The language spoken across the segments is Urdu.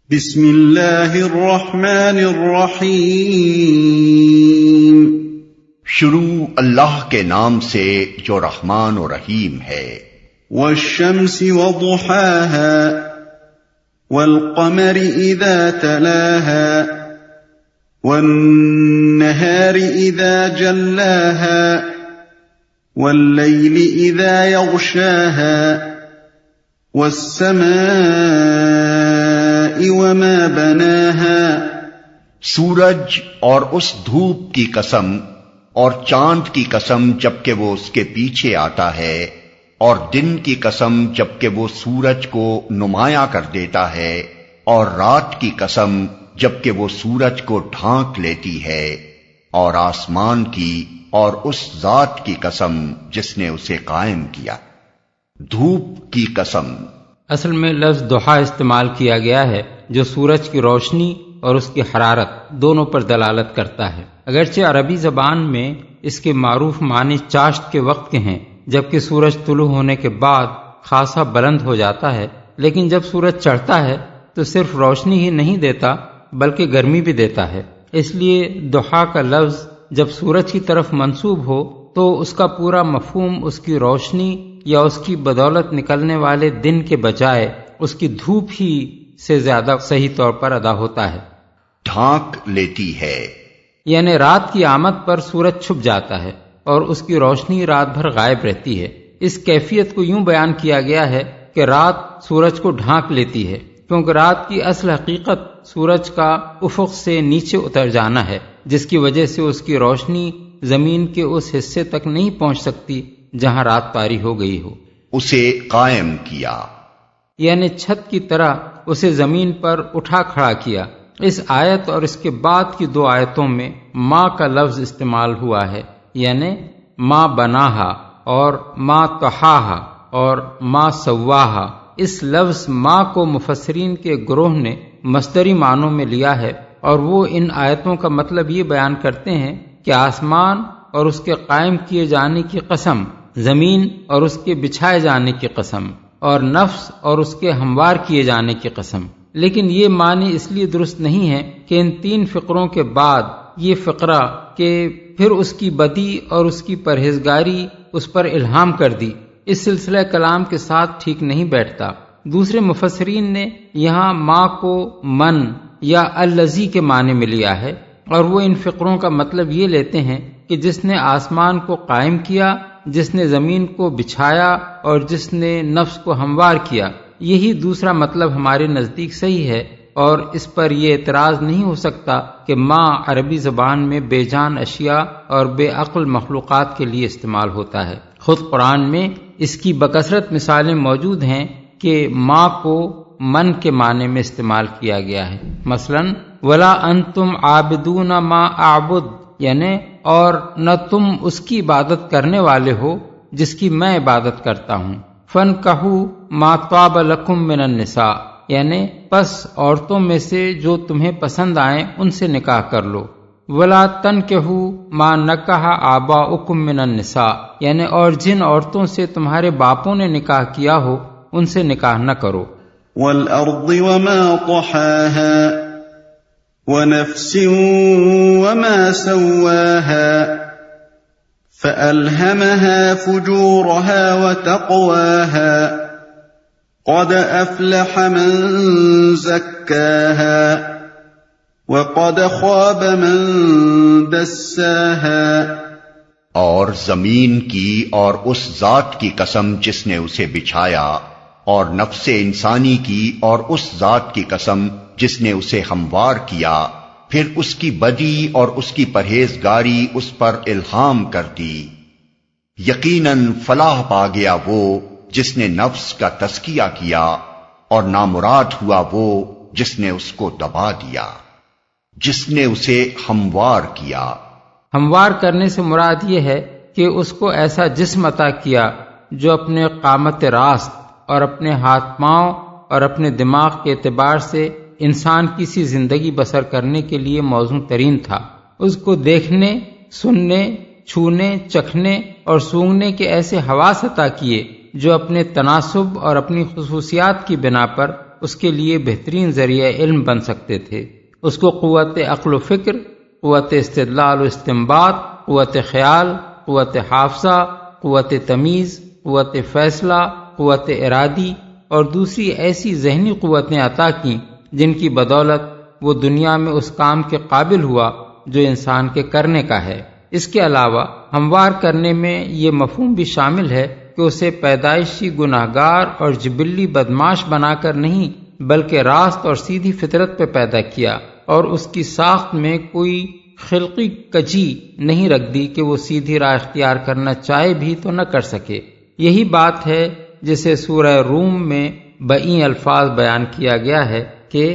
بسم اللہ الرحمن الرحیم، شروع اللہ کے نام سے جو رحمان و رحیم ہے۔ والشمس وضحاها والقمر اذا تلاها والنهار اذا جلاها والليل اذا يغشاها والسماء وما بناها۔ سورج اور اس دھوپ کی قسم اور چاند کی قسم جبکہ وہ اس کے پیچھے آتا ہے، اور دن کی قسم جبکہ وہ سورج کو نمایاں کر دیتا ہے، اور رات کی قسم جبکہ وہ سورج کو ڈھانک لیتی ہے، اور آسمان کی اور اس ذات کی قسم جس نے اسے قائم کیا۔ دھوپ کی قسم اصل میں لفظ ضحیٰ استعمال کیا گیا ہے جو سورج کی روشنی اور اس کی حرارت دونوں پر دلالت کرتا ہے۔ اگرچہ عربی زبان میں اس کے معروف معنی چاشت کے وقت کے ہیں، جبکہ سورج طلوع ہونے کے بعد خاصا بلند ہو جاتا ہے، لیکن جب سورج چڑھتا ہے تو صرف روشنی ہی نہیں دیتا بلکہ گرمی بھی دیتا ہے۔ اس لیے ضحیٰ کا لفظ جب سورج کی طرف منسوب ہو تو اس کا پورا مفہوم اس کی روشنی یا اس کی بدولت نکلنے والے دن کے بجائے اس کی دھوپ ہی سے زیادہ صحیح طور پر ادا ہوتا ہے۔ ڈھانک لیتی ہے یعنی رات کی آمد پر سورج چھپ جاتا ہے اور اس کی روشنی رات بھر غائب رہتی ہے۔ اس کیفیت کو یوں بیان کیا گیا ہے کہ رات سورج کو ڈھانک لیتی ہے، کیونکہ رات کی اصل حقیقت سورج کا افق سے نیچے اتر جانا ہے، جس کی وجہ سے اس کی روشنی زمین کے اس حصے تک نہیں پہنچ سکتی جہاں رات طاری ہو گئی ہو۔ اسے قائم کیا یعنی چھت کی طرح اسے زمین پر اٹھا کھڑا کیا۔ اس آیت اور اس کے بعد کی دو آیتوں میں ماں کا لفظ استعمال ہوا ہے، یعنی ماں بناہا اور ماں طحاہا اور ماں سواہا۔ اس لفظ ماں کو مفسرین کے گروہ نے مصدری معنوں میں لیا ہے، اور وہ ان آیتوں کا مطلب یہ بیان کرتے ہیں کہ آسمان اور اس کے قائم کیے جانے کی قسم، زمین اور اس کے بچھائے جانے کی قسم، اور نفس اور اس کے ہموار کیے جانے کی قسم۔ لیکن یہ معنی اس لیے درست نہیں ہے کہ ان تین فقروں کے بعد یہ فقرہ کہ پھر اس کی بدی اور اس کی پرہیزگاری اس پر الہام کر دی، اس سلسلہ کلام کے ساتھ ٹھیک نہیں بیٹھتا۔ دوسرے مفسرین نے یہاں ماں کو من یا الذی کے معنی میں لیا ہے، اور وہ ان فقروں کا مطلب یہ لیتے ہیں کہ جس نے آسمان کو قائم کیا، جس نے زمین کو بچھایا اور جس نے نفس کو ہموار کیا۔ یہی دوسرا مطلب ہمارے نزدیک صحیح ہے، اور اس پر یہ اعتراض نہیں ہو سکتا کہ ماں عربی زبان میں بے جان اشیاء اور بے عقل مخلوقات کے لیے استعمال ہوتا ہے۔ خود قرآن میں اس کی بکثرت مثالیں موجود ہیں کہ ماں کو من کے معنی میں استعمال کیا گیا ہے۔ مثلا ولا انتم عابدون ما اعبد، یعنی اور نہ تم اس کی عبادت کرنے والے ہو جس کی میں عبادت کرتا ہوں۔ فانکحوا ما طاب لکم من النساء، یعنی پس عورتوں میں سے جو تمہیں پسند آئیں ان سے نکاح کر لو۔ ولا تنکحوا ما نکح آباؤکم من النساء، یعنی اور جن عورتوں سے تمہارے باپوں نے نکاح کیا ہو ان سے نکاح نہ کرو۔ والارض وما طحاها ونفس وما سواها فألهمها فجورها وتقواها قد أفلح من زكاها وقد خاب من دساها۔ اور زمین کی اور اس ذات کی قسم جس نے اسے بچھایا، اور نفس انسانی کی اور اس ذات کی قسم جس نے اسے ہموار کیا، پھر اس کی بدی اور اس کی پرہیزگاری اس پر الہام کر دی۔ یقیناً فلاح پا گیا وہ جس نے نفس کا تزکیہ کیا، اور نامراد ہوا وہ جس نے اس کو دبا دیا، جس نے اسے ہموار کیا۔ ہموار کرنے سے مراد یہ ہے کہ اس کو ایسا جسم عطا کیا جو اپنے قامت راست اور اپنے ہاتھ پاؤں اور اپنے دماغ کے اعتبار سے انسان کی سی زندگی بسر کرنے کے لیے موزوں ترین تھا۔ اس کو دیکھنے، سننے، چھونے، چکھنے اور سونگنے کے ایسے حواس عطا کیے جو اپنے تناسب اور اپنی خصوصیات کی بنا پر اس کے لیے بہترین ذریعہ علم بن سکتے تھے۔ اس کو قوت عقل و فکر، قوت استدلال و استنباط، قوت خیال، قوت حافظہ، قوت تمیز، قوت فیصلہ، قوت ارادی اور دوسری ایسی ذہنی قوتیں عطا کیں جن کی بدولت وہ دنیا میں اس کام کے قابل ہوا جو انسان کے کرنے کا ہے۔ اس کے علاوہ ہموار کرنے میں یہ مفہوم بھی شامل ہے کہ اسے پیدائشی گناہگار اور جبلی بدماش بنا کر نہیں بلکہ راست اور سیدھی فطرت پہ پیدا کیا، اور اس کی ساخت میں کوئی خلقی کجی نہیں رکھ دی کہ وہ سیدھی راہ اختیار کرنا چاہے بھی تو نہ کر سکے۔ یہی بات ہے جسے سورہ روم میں بئیں الفاظ بیان کیا گیا ہے کہ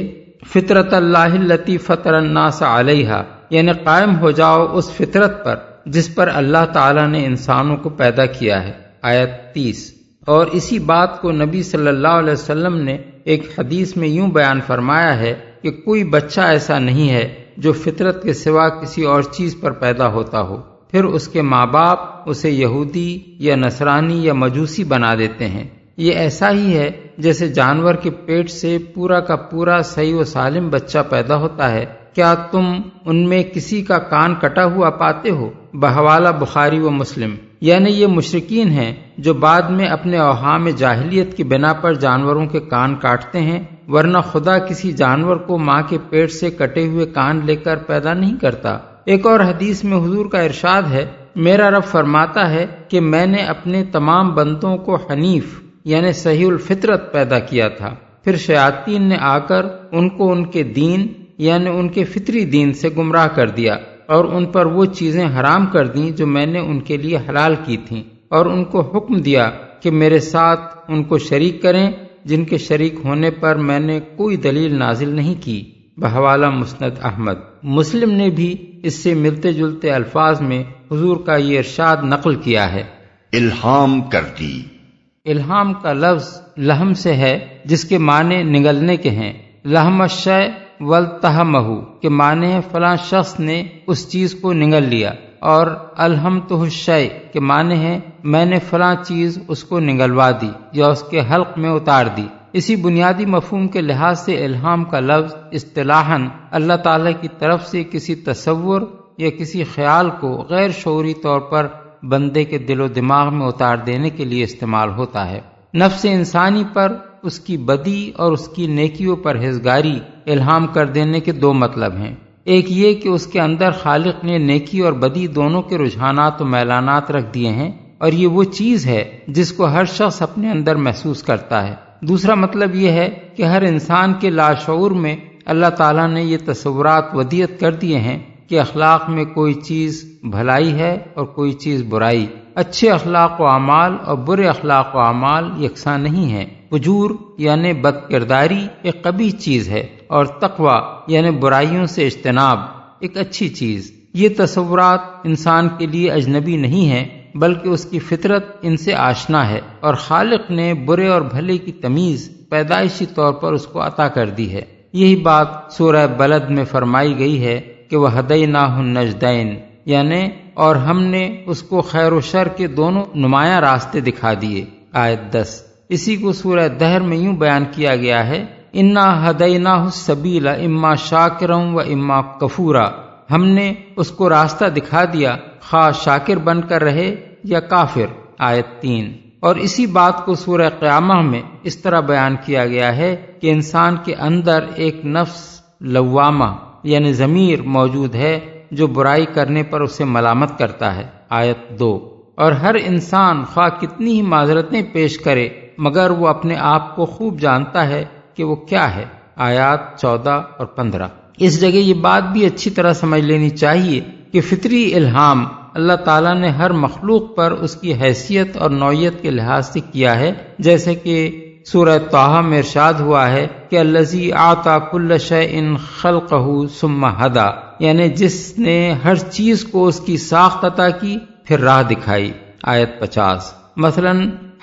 فطرت اللہ التی فطر الناس علیہا، یعنی قائم ہو جاؤ اس فطرت پر جس پر اللہ تعالیٰ نے انسانوں کو پیدا کیا ہے، آیت 30۔ اور اسی بات کو نبی صلی اللہ علیہ وسلم نے ایک حدیث میں یوں بیان فرمایا ہے کہ کوئی بچہ ایسا نہیں ہے جو فطرت کے سوا کسی اور چیز پر پیدا ہوتا ہو، پھر اس کے ماں باپ اسے یہودی یا نصرانی یا مجوسی بنا دیتے ہیں۔ یہ ایسا ہی ہے جیسے جانور کے پیٹ سے پورا کا پورا صحیح و سالم بچہ پیدا ہوتا ہے، کیا تم ان میں کسی کا کان کٹا ہوا پاتے ہو؟ بحوالہ بخاری و مسلم۔ یعنی یہ مشرکین ہیں جو بعد میں اپنے اوہام جاہلیت کی بنا پر جانوروں کے کان کاٹتے ہیں، ورنہ خدا کسی جانور کو ماں کے پیٹ سے کٹے ہوئے کان لے کر پیدا نہیں کرتا۔ ایک اور حدیث میں حضور کا ارشاد ہے، میرا رب فرماتا ہے کہ میں نے اپنے تمام بندوں کو حنیف یعنی صحیح الفطرت پیدا کیا تھا، پھر شیاطین نے آ کر ان کو ان کے دین یعنی ان کے فطری دین سے گمراہ کر دیا اور ان پر وہ چیزیں حرام کر دیں جو میں نے ان کے لیے حلال کی تھیں، اور ان کو حکم دیا کہ میرے ساتھ ان کو شریک کریں جن کے شریک ہونے پر میں نے کوئی دلیل نازل نہیں کی۔ بحوالہ مسند احمد۔ مسلم نے بھی اس سے ملتے جلتے الفاظ میں حضور کا یہ ارشاد نقل کیا ہے، الہام کر دی۔ الہام کا لفظ لہم سے ہے جس کے معنی نگلنے کے ہیں۔ لہم الشیء والتہمہ کے معنی ہے فلاں شخص نے اس چیز کو نگل لیا، اور الہمتہ الشیء کے معنی ہے میں نے فلاں چیز اس کو نگلوا دی یا اس کے حلق میں اتار دی۔ اسی بنیادی مفہوم کے لحاظ سے الہام کا لفظ اصطلاحاً اللہ تعالیٰ کی طرف سے کسی تصور یا کسی خیال کو غیر شعوری طور پر بندے کے دل و دماغ میں اتار دینے کے لیے استعمال ہوتا ہے۔ نفس انسانی پر اس کی بدی اور اس کی نیکیوں پر پرہیزگاری الہام کر دینے کے دو مطلب ہیں۔ ایک یہ کہ اس کے اندر خالق نے نیکی اور بدی دونوں کے رجحانات و میلانات رکھ دیے ہیں، اور یہ وہ چیز ہے جس کو ہر شخص اپنے اندر محسوس کرتا ہے۔ دوسرا مطلب یہ ہے کہ ہر انسان کے لاشعور میں اللہ تعالیٰ نے یہ تصورات ودیت کر دیے ہیں کہ اخلاق میں کوئی چیز بھلائی ہے اور کوئی چیز برائی، اچھے اخلاق و اعمال اور برے اخلاق و اعمال یکساں نہیں ہیں، فجور یعنی بد کرداری ایک قبیح چیز ہے اور تقوی یعنی برائیوں سے اجتناب ایک اچھی چیز۔ یہ تصورات انسان کے لیے اجنبی نہیں ہیں بلکہ اس کی فطرت ان سے آشنا ہے، اور خالق نے برے اور بھلے کی تمیز پیدائشی طور پر اس کو عطا کر دی ہے۔ یہی بات سورہ بلد میں فرمائی گئی ہے کہ وَہَدَيْنَاهُ النَّجْدَيْنِ، یعنی اور ہم نے اس کو خیر و شر کے دونوں نمایاں راستے دکھا دیے، آیت 10۔ اسی کو سورہ دہر میں یوں بیان کیا گیا ہے، اِنَّا هَدَيْنَاهُ السَّبِيلَ إِمَّا شَاكِرًا وَإِمَّا كَفُورًا، ہم نے اس کو راستہ دکھا دیا خواہ شاکر بن کر رہے یا کافر، آیت 3۔ اور اسی بات کو سورہ قیامہ میں اس طرح بیان کیا گیا ہے کہ انسان کے اندر ایک نفس لوامہ یعنی ضمیر موجود ہے جو برائی کرنے پر اسے ملامت کرتا ہے، آیت 2۔ اور ہر انسان خواہ کتنی ہی معذرتیں پیش کرے مگر وہ اپنے آپ کو خوب جانتا ہے کہ وہ کیا ہے، آیات 14 اور 15۔ اس جگہ یہ بات بھی اچھی طرح سمجھ لینی چاہیے کہ فطری الہام اللہ تعالیٰ نے ہر مخلوق پر اس کی حیثیت اور نوعیت کے لحاظ سے کیا ہے، جیسے کہ سورہ طٰہٰ میں ارشاد ہوا ہے کہ الذی اعطی کل شیء خلقہ ثم ہدی، یعنی جس نے ہر چیز کو اس کی ساخت عطا کی پھر راہ دکھائی، آیت 50۔ مثلا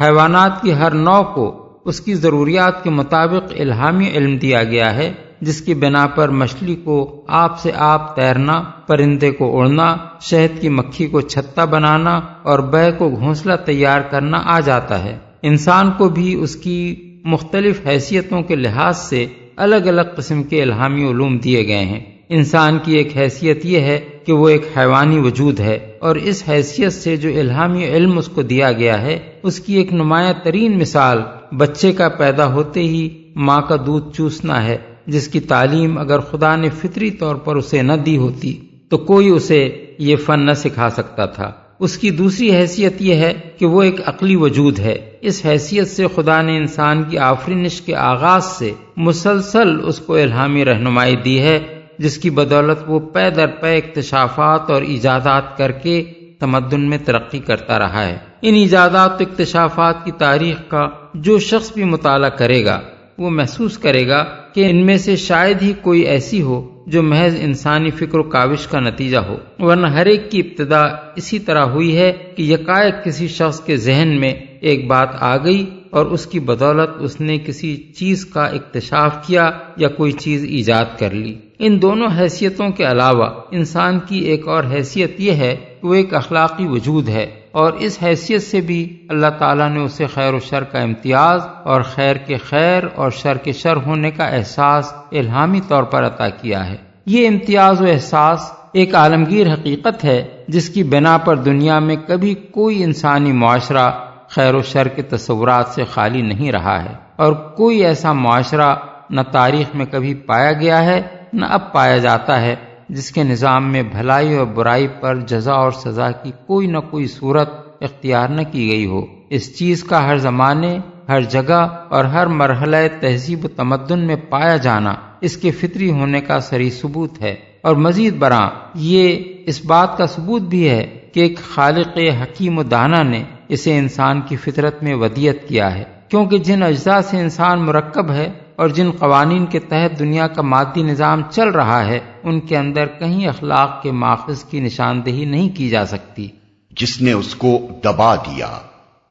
حیوانات کی ہر نوع کو اس کی ضروریات کے مطابق الہامی علم دیا گیا ہے، جس کی بنا پر مچھلی کو آپ سے آپ تیرنا، پرندے کو اڑنا، شہد کی مکھی کو چھتا بنانا اور بے کو گھونسلہ تیار کرنا آ جاتا ہے۔ انسان کو بھی اس کی مختلف حیثیتوں کے لحاظ سے الگ الگ قسم کے الہامی علوم دیے گئے ہیں۔ انسان کی ایک حیثیت یہ ہے کہ وہ ایک حیوانی وجود ہے، اور اس حیثیت سے جو الہامی علم اس کو دیا گیا ہے اس کی ایک نمایاں ترین مثال بچے کا پیدا ہوتے ہی ماں کا دودھ چوسنا ہے، جس کی تعلیم اگر خدا نے فطری طور پر اسے نہ دی ہوتی تو کوئی اسے یہ فن نہ سکھا سکتا تھا۔ اس کی دوسری حیثیت یہ ہے کہ وہ ایک عقلی وجود ہے۔ اس حیثیت سے خدا نے انسان کی آفرینش کے آغاز سے مسلسل اس کو الہامی رہنمائی دی ہے، جس کی بدولت وہ پے در پے اکتشافات اور ایجادات کر کے تمدن میں ترقی کرتا رہا ہے۔ ان ایجادات و اکتشافات کی تاریخ کا جو شخص بھی مطالعہ کرے گا وہ محسوس کرے گا کہ ان میں سے شاید ہی کوئی ایسی ہو جو محض انسانی فکر و کاوش کا نتیجہ ہو، ورنہ ہر ایک کی ابتدا اسی طرح ہوئی ہے کہ یکایک کسی شخص کے ذہن میں ایک بات آ گئی اور اس کی بدولت اس نے کسی چیز کا اکتشاف کیا یا کوئی چیز ایجاد کر لی۔ ان دونوں حیثیتوں کے علاوہ انسان کی ایک اور حیثیت یہ ہے کہ وہ ایک اخلاقی وجود ہے، اور اس حیثیت سے بھی اللہ تعالیٰ نے اسے خیر و شر کا امتیاز اور خیر کے خیر اور شر کے شر ہونے کا احساس الہامی طور پر عطا کیا ہے۔ یہ امتیاز و احساس ایک عالمگیر حقیقت ہے جس کی بنا پر دنیا میں کبھی کوئی انسانی معاشرہ خیر و شر کے تصورات سے خالی نہیں رہا ہے، اور کوئی ایسا معاشرہ نہ تاریخ میں کبھی پایا گیا ہے نہ اب پایا جاتا ہے جس کے نظام میں بھلائی اور برائی پر جزا اور سزا کی کوئی نہ کوئی صورت اختیار نہ کی گئی ہو۔ اس چیز کا ہر زمانے، ہر جگہ اور ہر مرحلہ تہذیب و تمدن میں پایا جانا اس کے فطری ہونے کا صریح ثبوت ہے، اور مزید برآں یہ اس بات کا ثبوت بھی ہے کہ ایک خالق حکیم و دانا نے اسے انسان کی فطرت میں ودیت کیا ہے، کیونکہ جن اجزاء سے انسان مرکب ہے اور جن قوانین کے تحت دنیا کا مادی نظام چل رہا ہے ان کے اندر کہیں اخلاق کے ماخذ کی نشاندہی نہیں کی جا سکتی۔ جس نے اس کو دبا دیا،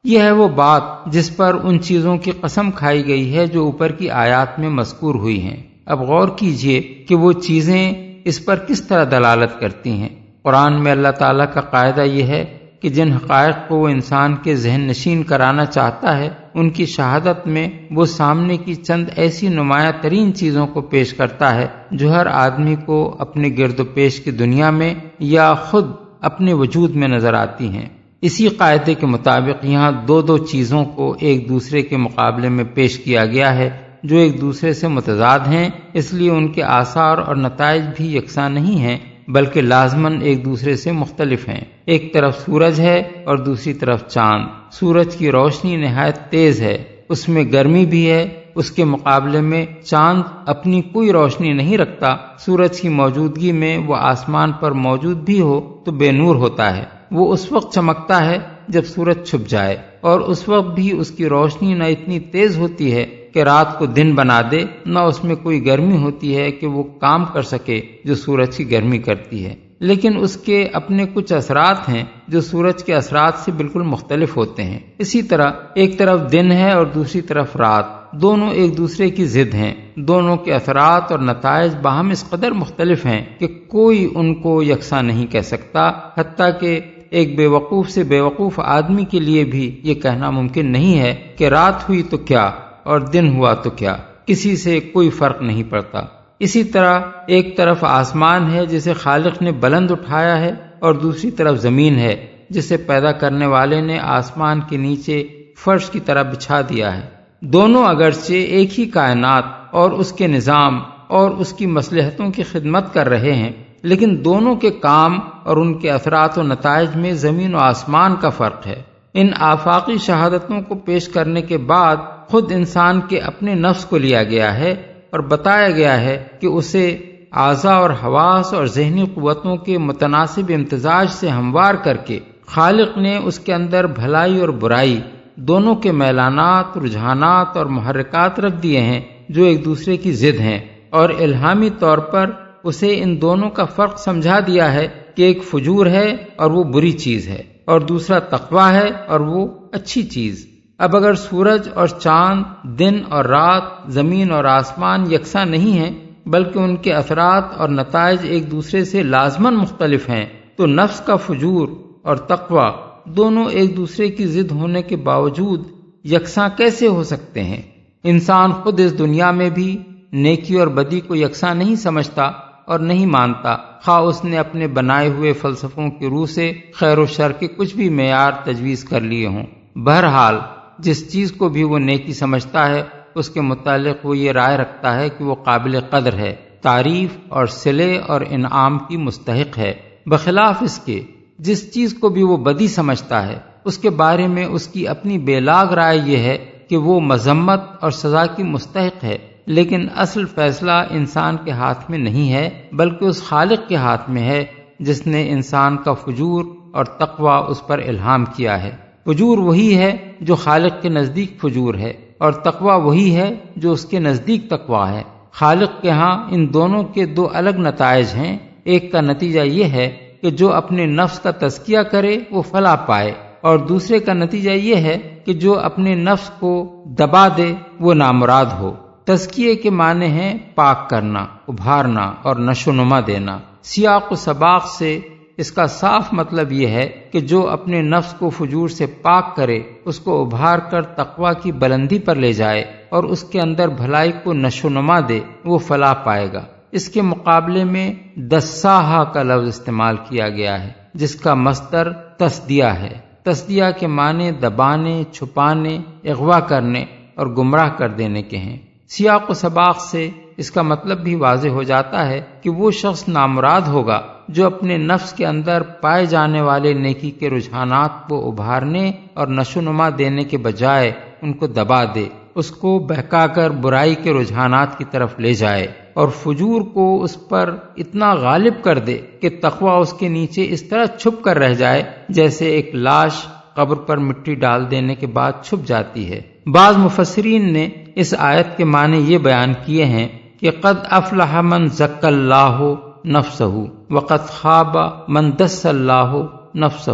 یہ ہے وہ بات جس پر ان چیزوں کی قسم کھائی گئی ہے جو اوپر کی آیات میں مذکور ہوئی ہیں۔ اب غور کیجئے کہ وہ چیزیں اس پر کس طرح دلالت کرتی ہیں۔ قرآن میں اللہ تعالیٰ کا قاعدہ یہ ہے کہ جن حقائق کو وہ انسان کے ذہن نشین کرانا چاہتا ہے ان کی شہادت میں وہ سامنے کی چند ایسی نمایاں ترین چیزوں کو پیش کرتا ہے جو ہر آدمی کو اپنے گرد و پیش کی دنیا میں یا خود اپنے وجود میں نظر آتی ہیں۔ اسی قاعدے کے مطابق یہاں دو چیزوں کو ایک دوسرے کے مقابلے میں پیش کیا گیا ہے جو ایک دوسرے سے متضاد ہیں، اس لیے ان کے آثار اور نتائج بھی یکساں نہیں ہیں بلکہ لازماً ایک دوسرے سے مختلف ہیں۔ ایک طرف سورج ہے اور دوسری طرف چاند۔ سورج کی روشنی نہایت تیز ہے، اس میں گرمی بھی ہے، اس کے مقابلے میں چاند اپنی کوئی روشنی نہیں رکھتا۔ سورج کی موجودگی میں وہ آسمان پر موجود بھی ہو تو بے نور ہوتا ہے، وہ اس وقت چمکتا ہے جب سورج چھپ جائے، اور اس وقت بھی اس کی روشنی نہ اتنی تیز ہوتی ہے کہ رات کو دن بنا دے، نہ اس میں کوئی گرمی ہوتی ہے کہ وہ کام کر سکے جو سورج کی گرمی کرتی ہے، لیکن اس کے اپنے کچھ اثرات ہیں جو سورج کے اثرات سے بالکل مختلف ہوتے ہیں۔ اسی طرح ایک طرف دن ہے اور دوسری طرف رات، دونوں ایک دوسرے کی ضد ہیں، دونوں کے اثرات اور نتائج باہم اس قدر مختلف ہیں کہ کوئی ان کو یکساں نہیں کہہ سکتا، حتیٰ کہ ایک بے وقوف سے بے وقوف آدمی کے لیے بھی یہ کہنا ممکن نہیں ہے کہ رات ہوئی تو کیا اور دن ہوا تو کیا، کسی سے کوئی فرق نہیں پڑتا۔ اسی طرح ایک طرف آسمان ہے جسے خالق نے بلند اٹھایا ہے، اور دوسری طرف زمین ہے جسے پیدا کرنے والے نے آسمان کے نیچے فرش کی طرح بچھا دیا ہے۔ دونوں اگرچہ ایک ہی کائنات اور اس کے نظام اور اس کی مصلحتوں کی خدمت کر رہے ہیں، لیکن دونوں کے کام اور ان کے اثرات و نتائج میں زمین و آسمان کا فرق ہے۔ ان آفاقی شہادتوں کو پیش کرنے کے بعد خود انسان کے اپنے نفس کو لیا گیا ہے اور بتایا گیا ہے کہ اسے اعضاء اور حواس اور ذہنی قوتوں کے متناسب امتزاج سے ہموار کر کے خالق نے اس کے اندر بھلائی اور برائی دونوں کے میلانات، رجحانات اور محرکات رکھ دیے ہیں جو ایک دوسرے کی ضد ہیں، اور الہامی طور پر اسے ان دونوں کا فرق سمجھا دیا ہے کہ ایک فجور ہے اور وہ بری چیز ہے، اور دوسرا تقویٰ ہے اور وہ اچھی چیز۔ اب اگر سورج اور چاند، دن اور رات، زمین اور آسمان یکساں نہیں ہیں بلکہ ان کے اثرات اور نتائج ایک دوسرے سے لازماً مختلف ہیں، تو نفس کا فجور اور تقویٰ دونوں ایک دوسرے کی ضد ہونے کے باوجود یکساں کیسے ہو سکتے ہیں؟ انسان خود اس دنیا میں بھی نیکی اور بدی کو یکساں نہیں سمجھتا اور نہیں مانتا، خواہ اس نے اپنے بنائے ہوئے فلسفوں کی روح سے خیر و شر کے کچھ بھی معیار تجویز کر لیے ہوں۔ بہرحال جس چیز کو بھی وہ نیکی سمجھتا ہے اس کے متعلق وہ یہ رائے رکھتا ہے کہ وہ قابل قدر ہے، تعریف اور صلے اور انعام کی مستحق ہے، بخلاف اس کے جس چیز کو بھی وہ بدی سمجھتا ہے اس کے بارے میں اس کی اپنی بے لاگ رائے یہ ہے کہ وہ مذمت اور سزا کی مستحق ہے، لیکن اصل فیصلہ انسان کے ہاتھ میں نہیں ہے بلکہ اس خالق کے ہاتھ میں ہے جس نے انسان کا فجور اور تقوی اس پر الہام کیا ہے۔ فجور وہی ہے جو خالق کے نزدیک فجور ہے اور تقوی وہی ہے جو اس کے نزدیک تقوی ہے۔ خالق کے ہاں ان دونوں کے دو الگ نتائج ہیں، ایک کا نتیجہ یہ ہے کہ جو اپنے نفس کا تزکیہ کرے وہ فلاح پائے، اور دوسرے کا نتیجہ یہ ہے کہ جو اپنے نفس کو دبا دے وہ نامراد ہو۔ تزکیے کے معنی ہیں پاک کرنا، ابھارنا اور نشو و نما دینا۔ سیاق و سباق سے اس کا صاف مطلب یہ ہے کہ جو اپنے نفس کو فجور سے پاک کرے، اس کو ابھار کر تقوی کی بلندی پر لے جائے اور اس کے اندر بھلائی کو نشو و نما دے، وہ فلاح پائے گا۔ اس کے مقابلے میں دساہا کا لفظ استعمال کیا گیا ہے جس کا مصدر تصدیہ ہے۔ تصدیہ کے معنی دبانے، چھپانے، اغوا کرنے اور گمراہ کر دینے کے ہیں۔ سیاق و سباق سے اس کا مطلب بھی واضح ہو جاتا ہے کہ وہ شخص نامراد ہوگا جو اپنے نفس کے اندر پائے جانے والے نیکی کے رجحانات کو ابھارنے اور نشو و نما دینے کے بجائے ان کو دبا دے، اس کو بہکا کر برائی کے رجحانات کی طرف لے جائے اور فجور کو اس پر اتنا غالب کر دے کہ تقوی اس کے نیچے اس طرح چھپ کر رہ جائے جیسے ایک لاش قبر پر مٹی ڈال دینے کے بعد چھپ جاتی ہے۔ بعض مفسرین نے اس آیت کے معنی یہ بیان کیے ہیں کہ قد افلح من زکی اللہ نفسہ وقد خاب من دس اللہ نفسہ،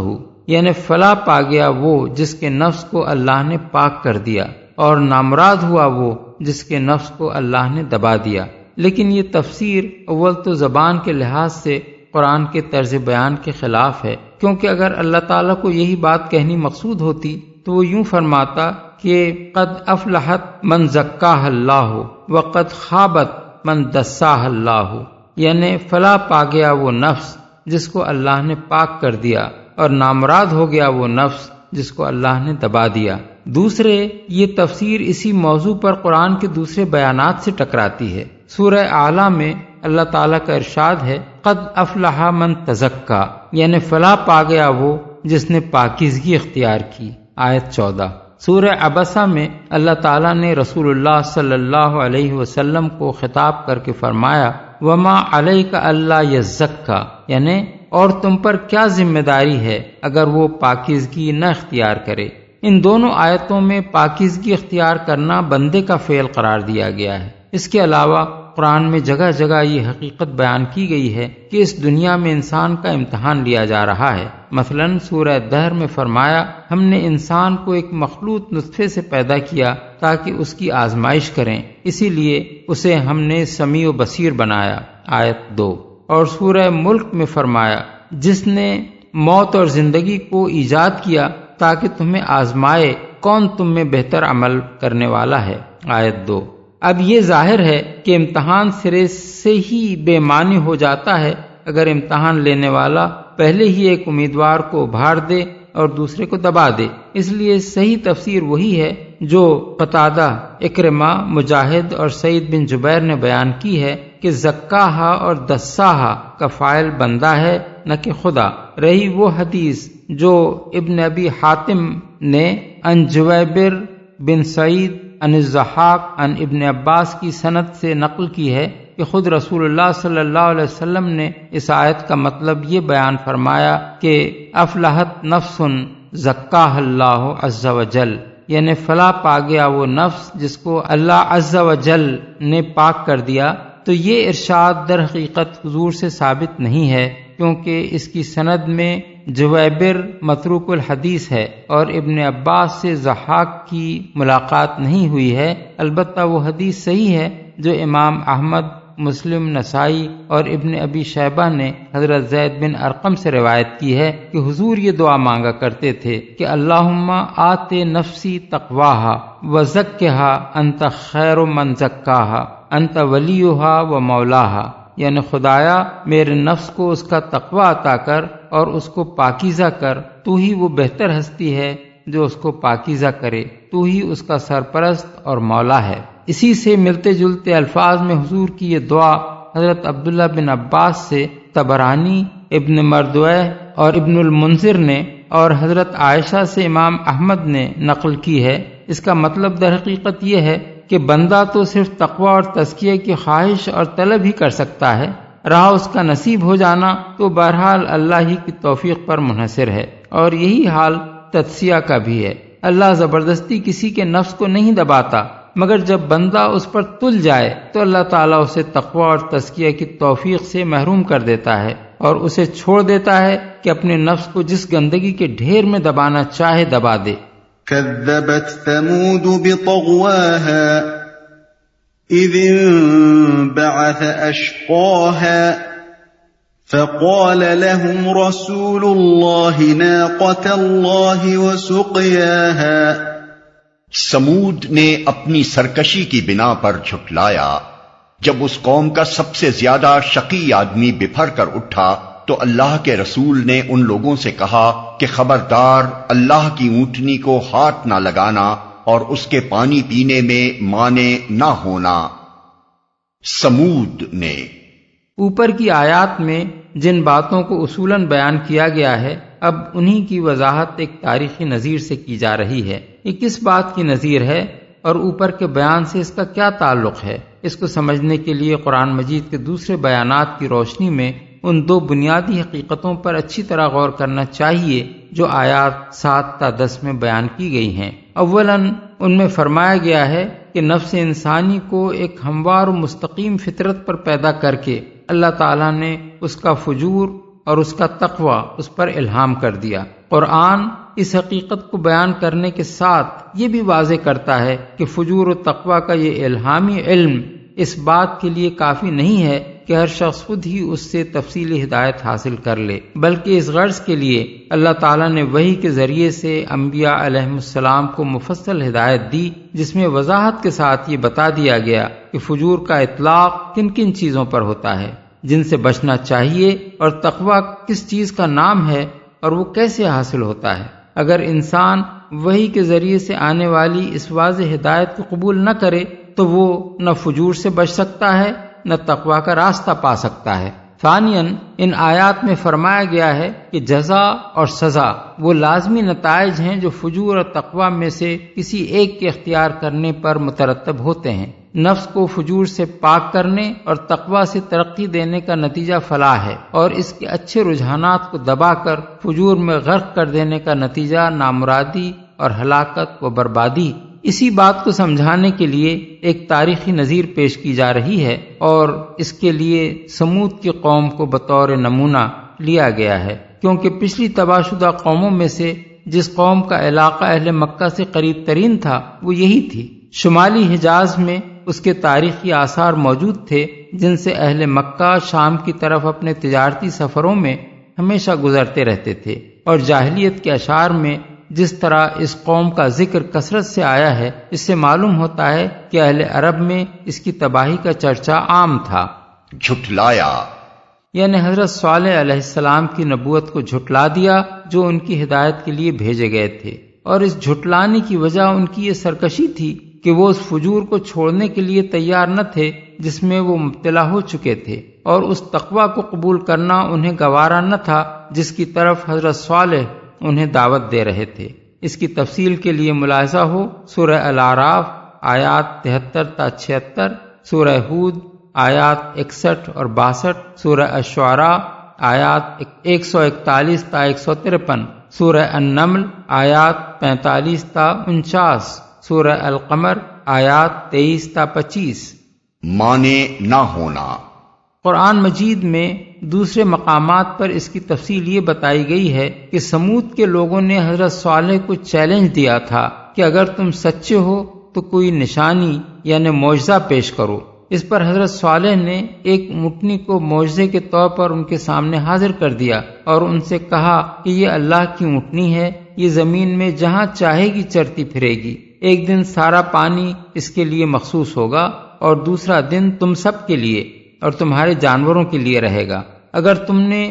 یعنی فلاح پا گیا وہ جس کے نفس کو اللہ نے پاک کر دیا اور نامراد ہوا وہ جس کے نفس کو اللہ نے دبا دیا۔ لیکن یہ تفسیر اول تو زبان کے لحاظ سے قرآن کے طرز بیان کے خلاف ہے، کیونکہ اگر اللہ تعالیٰ کو یہی بات کہنی مقصود ہوتی تو وہ یوں فرماتا کہ قد افلحت من زکاہ اللہ وقد خابت من دساہ اللہ، یعنی فلاح پا گیا وہ نفس جس کو اللہ نے پاک کر دیا اور نامراد ہو گیا وہ نفس جس کو اللہ نے دبا دیا۔ دوسرے یہ تفسیر اسی موضوع پر قرآن کے دوسرے بیانات سے ٹکراتی ہے۔ سورہ اعلیٰ میں اللہ تعالیٰ کا ارشاد ہے قد افلح من تزکا، یعنی فلاح پا گیا وہ جس نے پاکیزگی اختیار کی، آیت 14۔ سورہ عبسہ میں اللہ تعالیٰ نے رسول اللہ صلی اللہ علیہ وسلم کو خطاب کر کے فرمایا وما علیک الا یزکا، یعنی اور تم پر کیا ذمہ داری ہے اگر وہ پاکیزگی نہ اختیار کرے۔ ان دونوں آیتوں میں پاکیزگی اختیار کرنا بندے کا فعل قرار دیا گیا ہے۔ اس کے علاوہ قرآن میں جگہ جگہ یہ حقیقت بیان کی گئی ہے کہ اس دنیا میں انسان کا امتحان لیا جا رہا ہے۔ مثلا سورہ دہر میں فرمایا ہم نے انسان کو ایک مخلوط نطفے سے پیدا کیا تاکہ اس کی آزمائش کریں، اسی لیے اسے ہم نے سمیع و بصیر بنایا، آیت 2۔ اور سورہ ملک میں فرمایا جس نے موت اور زندگی کو ایجاد کیا تاکہ تمہیں آزمائے کون تم میں بہتر عمل کرنے والا ہے، آیت 2۔ اب یہ ظاہر ہے کہ امتحان سرے سے ہی بے معنی ہو جاتا ہے اگر امتحان لینے والا پہلے ہی ایک امیدوار کو ابھار دے اور دوسرے کو دبا دے۔ اس لیے صحیح تفسیر وہی ہے جو قتادہ، اکرمہ، مجاہد اور سعید بن جبیر نے بیان کی ہے کہ زکاہا اور دساہا کا فاعل بندہ ہے نہ کہ خدا۔ رہی وہ حدیث جو ابن ابی حاتم نے عن جویبر بن سعید عن الضحاک عن ابن عباس کی سند سے نقل کی ہے کہ خود رسول اللہ صلی اللہ علیہ وسلم نے اس آیت کا مطلب یہ بیان فرمایا کہ افلحت نفس زکاہ اللہ عز وجل، یعنی فلاح پا گیا وہ نفس جس کو اللہ عز وجل نے پاک کر دیا۔ تو یہ ارشاد در حقیقت حضور سے ثابت نہیں ہے کیونکہ اس کی سند میں جویبر متروک الحدیث ہے اور ابن عباس سے ضحاک کی ملاقات نہیں ہوئی ہے۔ البتہ وہ حدیث صحیح ہے جو امام احمد مسلم، نسائی اور ابن ابی شیبہ نے حضرت زید بن ارقم سے روایت کی ہے کہ حضور یہ دعا مانگا کرتے تھے کہ اللہم آت نفسی تقواہا وزکھا انت خیر من زکاہا انت ولیہا و مولاہا، یعنی خدایا میرے نفس کو اس کا تقوی عطا کر اور اس کو پاکیزہ کر، تو ہی وہ بہتر ہستی ہے جو اس کو پاکیزہ کرے، تو ہی اس کا سرپرست اور مولا ہے۔ اسی سے ملتے جلتے الفاظ میں حضور کی یہ دعا حضرت عبداللہ بن عباس سے طبرانی، ابن مردویہ اور ابن المنذر نے اور حضرت عائشہ سے امام احمد نے نقل کی ہے۔ اس کا مطلب در حقیقت یہ ہے کہ بندہ تو صرف تقوی اور تزکیہ کی خواہش اور طلب ہی کر سکتا ہے، رہا اس کا نصیب ہو جانا تو بہرحال اللہ ہی کی توفیق پر منحصر ہے، اور یہی حال تجزیہ کا بھی ہے۔ اللہ زبردستی کسی کے نفس کو نہیں دباتا، مگر جب بندہ اس پر تل جائے تو اللہ تعالیٰ اسے تقوی اور تزکیہ کی توفیق سے محروم کر دیتا ہے اور اسے چھوڑ دیتا ہے کہ اپنے نفس کو جس گندگی کے ڈھیر میں دبانا چاہے دبا دے۔ كذبت ثمود بطغواها إذ انبعث أشقاها فقال لهم رسول الله ناقة الله وسقياها۔ سمود نے اپنی سرکشی کی بنا پر جھٹلایا۔ جب اس قوم کا سب سے زیادہ شقی آدمی بپھر کر اٹھا تو اللہ کے رسول نے ان لوگوں سے کہا کہ خبردار اللہ کی اونٹنی کو ہاتھ نہ لگانا اور اس کے پانی پینے میں مانے نہ ہونا۔ سمود نے اوپر کی آیات میں جن باتوں کو اصولاً بیان کیا گیا ہے، اب انہی کی وضاحت ایک تاریخی نظیر سے کی جا رہی ہے۔ یہ کس بات کی نظیر ہے اور اوپر کے بیان سے اس کا کیا تعلق ہے؟ اس کو سمجھنے کے لیے قرآن مجید کے دوسرے بیانات کی روشنی میں ان دو بنیادی حقیقتوں پر اچھی طرح غور کرنا چاہیے جو آیات 7 تا 10 میں بیان کی گئی ہیں۔ اولاً ان میں فرمایا گیا ہے کہ نفس انسانی کو ایک ہموار و مستقیم فطرت پر پیدا کر کے اللہ تعالیٰ نے اس کا فجور اور اس کا تقوی اس پر الہام کر دیا۔ قرآن اس حقیقت کو بیان کرنے کے ساتھ یہ بھی واضح کرتا ہے کہ فجور و تقوی کا یہ الہامی علم اس بات کے لیے کافی نہیں ہے کہ ہر شخص خود ہی اس سے تفصیلی ہدایت حاصل کر لے، بلکہ اس غرض کے لیے اللہ تعالیٰ نے وحی کے ذریعے سے انبیاء علیہم السلام کو مفصل ہدایت دی، جس میں وضاحت کے ساتھ یہ بتا دیا گیا کہ فجور کا اطلاق کن کن چیزوں پر ہوتا ہے جن سے بچنا چاہیے، اور تقوی کس چیز کا نام ہے اور وہ کیسے حاصل ہوتا ہے۔ اگر انسان وحی کے ذریعے سے آنے والی اس واضح ہدایت کو قبول نہ کرے تو وہ نہ فجور سے بچ سکتا ہے نہ تقوی کا راستہ پا سکتا ہے۔ ثانیاً ان آیات میں فرمایا گیا ہے کہ جزا اور سزا وہ لازمی نتائج ہیں جو فجور اور تقوی میں سے کسی ایک کے اختیار کرنے پر مترتب ہوتے ہیں۔ نفس کو فجور سے پاک کرنے اور تقوی سے ترقی دینے کا نتیجہ فلاح ہے، اور اس کے اچھے رجحانات کو دبا کر فجور میں غرق کر دینے کا نتیجہ نامرادی اور ہلاکت و بربادی۔ اسی بات کو سمجھانے کے لیے ایک تاریخی نظیر پیش کی جا رہی ہے، اور اس کے لیے سمود کی قوم کو بطور نمونہ لیا گیا ہے، کیونکہ پچھلی تباہ شدہ قوموں میں سے جس قوم کا علاقہ اہل مکہ سے قریب ترین تھا وہ یہی تھی۔ شمالی حجاز میں اس کے تاریخی آثار موجود تھے جن سے اہل مکہ شام کی طرف اپنے تجارتی سفروں میں ہمیشہ گزرتے رہتے تھے، اور جاہلیت کے اشعار میں جس طرح اس قوم کا ذکر کثرت سے آیا ہے، اس سے معلوم ہوتا ہے کہ اہل عرب میں اس کی تباہی کا چرچا عام تھا۔ جھٹلایا یعنی حضرت صالح علیہ السلام کی نبوت کو جھٹلا دیا جو ان کی ہدایت کے لیے بھیجے گئے تھے، اور اس جھٹلانے کی وجہ ان کی یہ سرکشی تھی کہ وہ اس فجور کو چھوڑنے کے لیے تیار نہ تھے جس میں وہ مبتلا ہو چکے تھے، اور اس تقوی کو قبول کرنا انہیں گوارا نہ تھا جس کی طرف حضرت صالح انہیں دعوت دے رہے تھے۔ اس کی تفصیل کے لیے ملاحظہ ہو سورہ الاعراف آیات 73 تا 76، سورہ ہود آیات 61 اور 62، سورہ الشعراء آیات 141 تا 153، سورہ النمل آیات 45 تا 49، سورہ القمر آیات 23 تا 25۔ مانے نہ ہونا۔ قرآن مجید میں دوسرے مقامات پر اس کی تفصیل یہ بتائی گئی ہے کہ سمود کے لوگوں نے حضرت صالح کو چیلنج دیا تھا کہ اگر تم سچے ہو تو کوئی نشانی یعنی معجزہ پیش کرو۔ اس پر حضرت صالح نے ایک اونٹنی کو معجزے کے طور پر ان کے سامنے حاضر کر دیا اور ان سے کہا کہ یہ اللہ کی اونٹنی ہے، یہ زمین میں جہاں چاہے گی چرتی پھرے گی، ایک دن سارا پانی اس کے لیے مخصوص ہوگا اور دوسرا دن تم سب کے لیے اور تمہارے جانوروں کے لیے رہے گا۔ اگر تم نے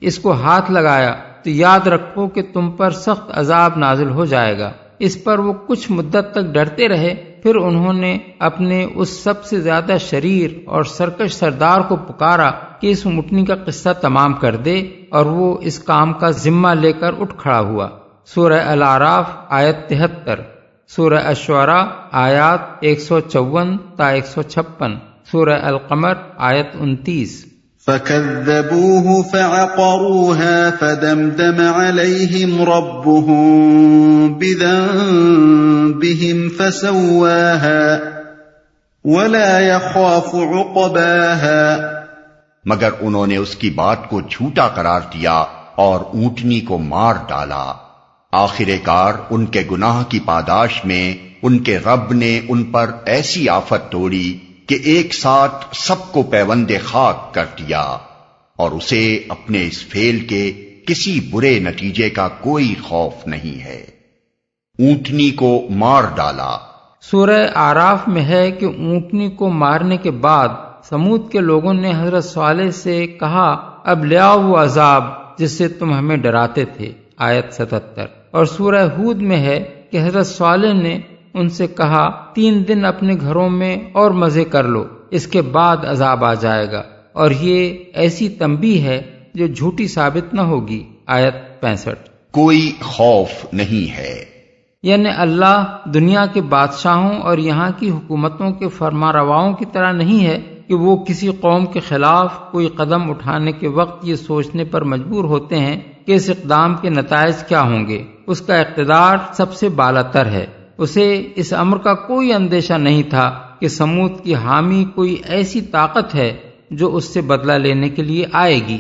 اس کو ہاتھ لگایا تو یاد رکھو کہ تم پر سخت عذاب نازل ہو جائے گا۔ اس پر وہ کچھ مدت تک ڈرتے رہے، پھر انہوں نے اپنے اس سب سے زیادہ شریر اور سرکش سردار کو پکارا کہ اس اونٹنی کا قصہ تمام کر دے، اور وہ اس کام کا ذمہ لے کر اٹھ کھڑا ہوا۔ سورہ الاعراف آیت 73، سورہ الشعراء آیات 154 تا 156، سورہ القمر آیت 29۔ فَكَذَّبُوهُ فَعَقَرُوهَا فَدَمْدَمَ عَلَيْهِمْ رَبُّهُم بِذَنبِهِمْ فَسَوَّاهَا وَلَا يَخَافُ عُقْبَاهَا، مگر انہوں نے اس کی بات کو جھوٹا قرار دیا اور اونٹنی کو مار ڈالا۔ آخر کار ان کے گناہ کی پاداش میں ان کے رب نے ان پر ایسی آفت توڑی کہ ایک ساتھ سب کو پیوند خاک کر دیا، اور اسے اپنے اس فعل کے کسی برے نتیجے کا کوئی خوف نہیں ہے۔ اونٹنی کو مار ڈالا۔ سورہ اعراف میں ہے کہ اونٹنی کو مارنے کے بعد سمود کے لوگوں نے حضرت صالح سے کہا اب لے آؤ وہ عذاب جس سے تم ہمیں ڈراتے تھے، آیت 77۔ اور سورہ ہود میں ہے کہ حضرت صالح نے ان سے کہا 3 دن اپنے گھروں میں اور مزے کر لو، اس کے بعد عذاب آ جائے گا، اور یہ ایسی تنبیہ ہے جو جھوٹی ثابت نہ ہوگی، آیت 65۔ کوئی خوف نہیں ہے، یعنی اللہ دنیا کے بادشاہوں اور یہاں کی حکومتوں کے فرما رواؤں کی طرح نہیں ہے کہ وہ کسی قوم کے خلاف کوئی قدم اٹھانے کے وقت یہ سوچنے پر مجبور ہوتے ہیں کہ اس اقدام کے نتائج کیا ہوں گے۔ اس کا اقتدار سب سے بالاتر ہے، اسے اس امر کا کوئی اندیشہ نہیں تھا کہ سمود کی حامی کوئی ایسی طاقت ہے جو اس سے بدلہ لینے کے لیے آئے گی۔